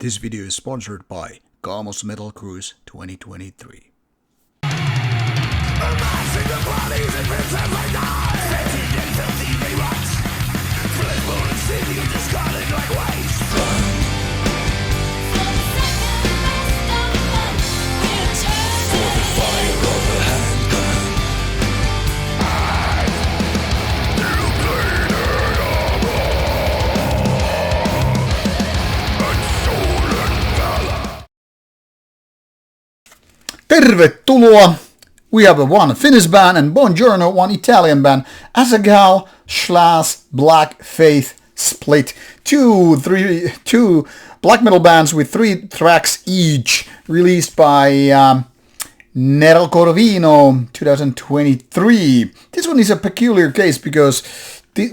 This video is sponsored by Kaamos Metal Cruise 2023. Amassing the bodies and pits as they die, sentient and filthy they rot. Flammable and singing, discarded like waste. For the fire of the handgun, you played it all wrong. And soul and valor. Tervetuloa! We have one Finnish band and buongiorno, one Italian band, Azaghal / Black Faith split. Two black metal bands with 3 tracks each, released by Nero Corvino 2023. This one is a peculiar case because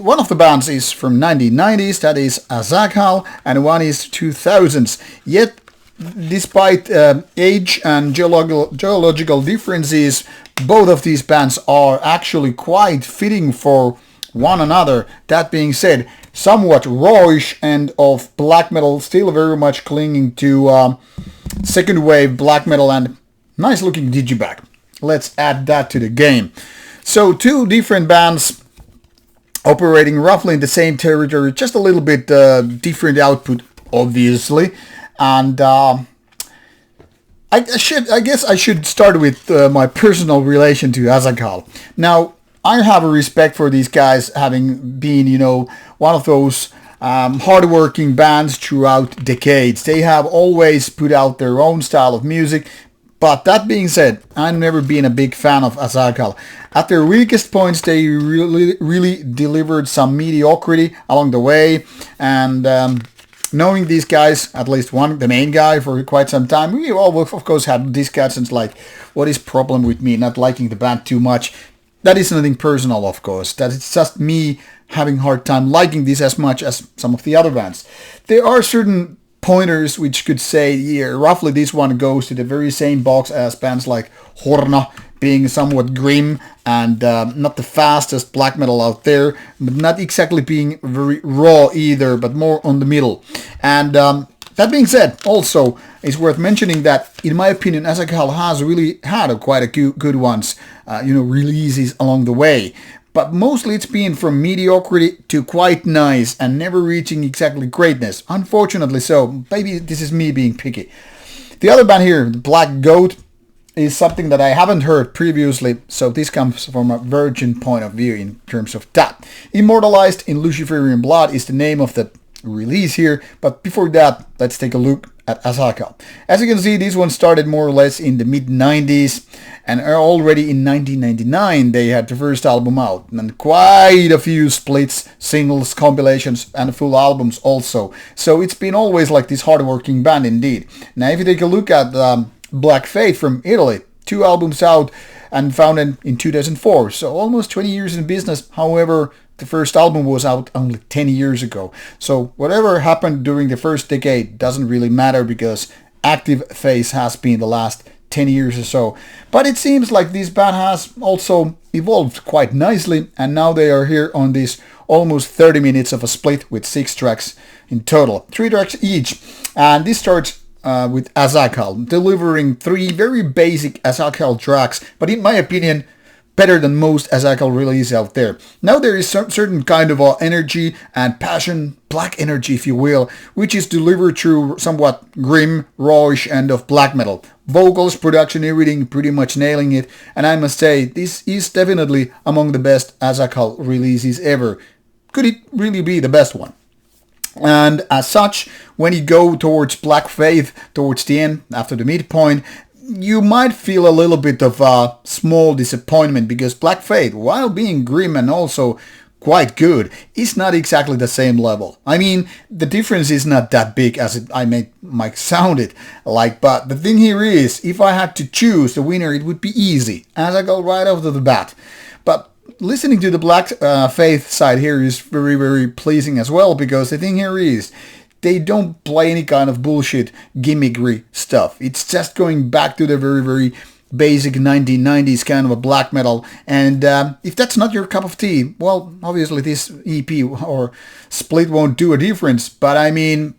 one of the bands is from 1990s, that is Azaghal, and one is 2000s. Yet despite age and geological differences, both of these bands are actually quite fitting for one another. That being said, somewhat rawish and of black metal, still very much clinging to second wave black metal and nice looking digiback. Let's add that to the game. So 2 different bands operating roughly in the same territory, just a little bit different output, obviously. And I guess I should start with my personal relation to Azaghal. Now, I have a respect for these guys, having been, one of those hardworking bands throughout decades. They have always put out their own style of music. But that being said, I've never been a big fan of Azaghal. At their weakest points, they really delivered some mediocrity along the way. And knowing these guys, at least one, the main guy, for quite some time, we all, of course, had discussions like, what is problem with me not liking the band too much? That is nothing personal, of course. That it's just me having a hard time liking this as much as some of the other bands. There are certain pointers which could say, yeah, roughly this one goes to the very same box as bands like Horna, being somewhat grim and not the fastest black metal out there, but not exactly being very raw either, but more on the middle. And that being said, also, it's worth mentioning that, in my opinion, Azaghal has really had quite a good ones, releases along the way. But mostly it's been from mediocrity to quite nice and never reaching exactly greatness. Unfortunately so. Maybe this is me being picky. The other band here, the Black Goat, is something that I haven't heard previously, so this comes from a virgin point of view in terms of that. Immortalized in Luciferian Blood is the name of the release here, but before that, let's take a look at Azaghal. As you can see, this one started more or less in the mid-90s, and already in 1999 they had the first album out, and quite a few splits, singles, compilations, and full albums also. So it's been always like this hard-working band indeed. Now if you take a look at Black Faith from Italy, 2 albums out and founded in 2004, so almost 20 years in business. However, the first album was out only 10 years ago. So whatever happened during the first decade doesn't really matter because active phase has been the last 10 years or so. But it seems like this band has also evolved quite nicely, and now they are here on this almost 30 minutes of a split with 6 tracks in total, 3 tracks each. And this starts with Azaghal, delivering 3 very basic Azaghal tracks, but in my opinion, better than most Azaghal releases out there. Now there is some certain kind of energy and passion, black energy if you will, which is delivered through somewhat grim, rawish end of black metal. Vocals, production, everything pretty much nailing it, and I must say, this is definitely among the best Azaghal releases ever. Could it really be the best one? And as such, when you go towards Black Faith, towards the end, after the midpoint, you might feel a little bit of a small disappointment because Black Faith, while being grim and also quite good, is not exactly the same level. I mean, the difference is not that big as might sound it like, but the thing here is, if I had to choose the winner, it would be easy, as I go right off to the bat. But listening to the Black Faith side here is very, very pleasing as well, because the thing here is, they don't play any kind of bullshit gimmickry stuff. It's just going back to the very, very basic 1990s kind of a black metal. And if that's not your cup of tea, well, obviously this EP or split won't do a difference. But I mean,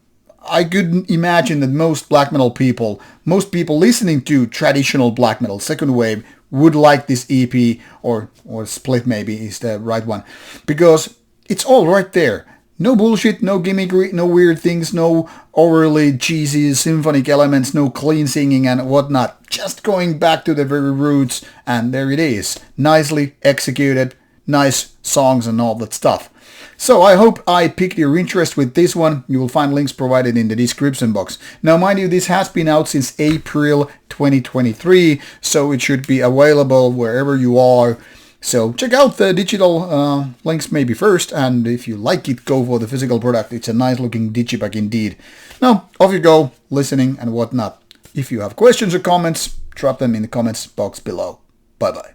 I could imagine that most black metal people, most people listening to traditional black metal, second wave, would like this EP, or split maybe is the right one, because it's all right there. No bullshit, no gimmickry, no weird things, no overly cheesy symphonic elements, no clean singing and whatnot. Just going back to the very roots, and there it is. Nicely executed, nice songs and all that stuff. So I hope I piqued your interest with this one. You will find links provided in the description box. Now mind you, this has been out since April 2023, so it should be available wherever you are. So check out the digital links maybe first, and if you like it, go for the physical product. It's a nice looking digipack indeed. Now, off you go, listening and whatnot. If you have questions or comments, drop them in the comments box below. Bye bye.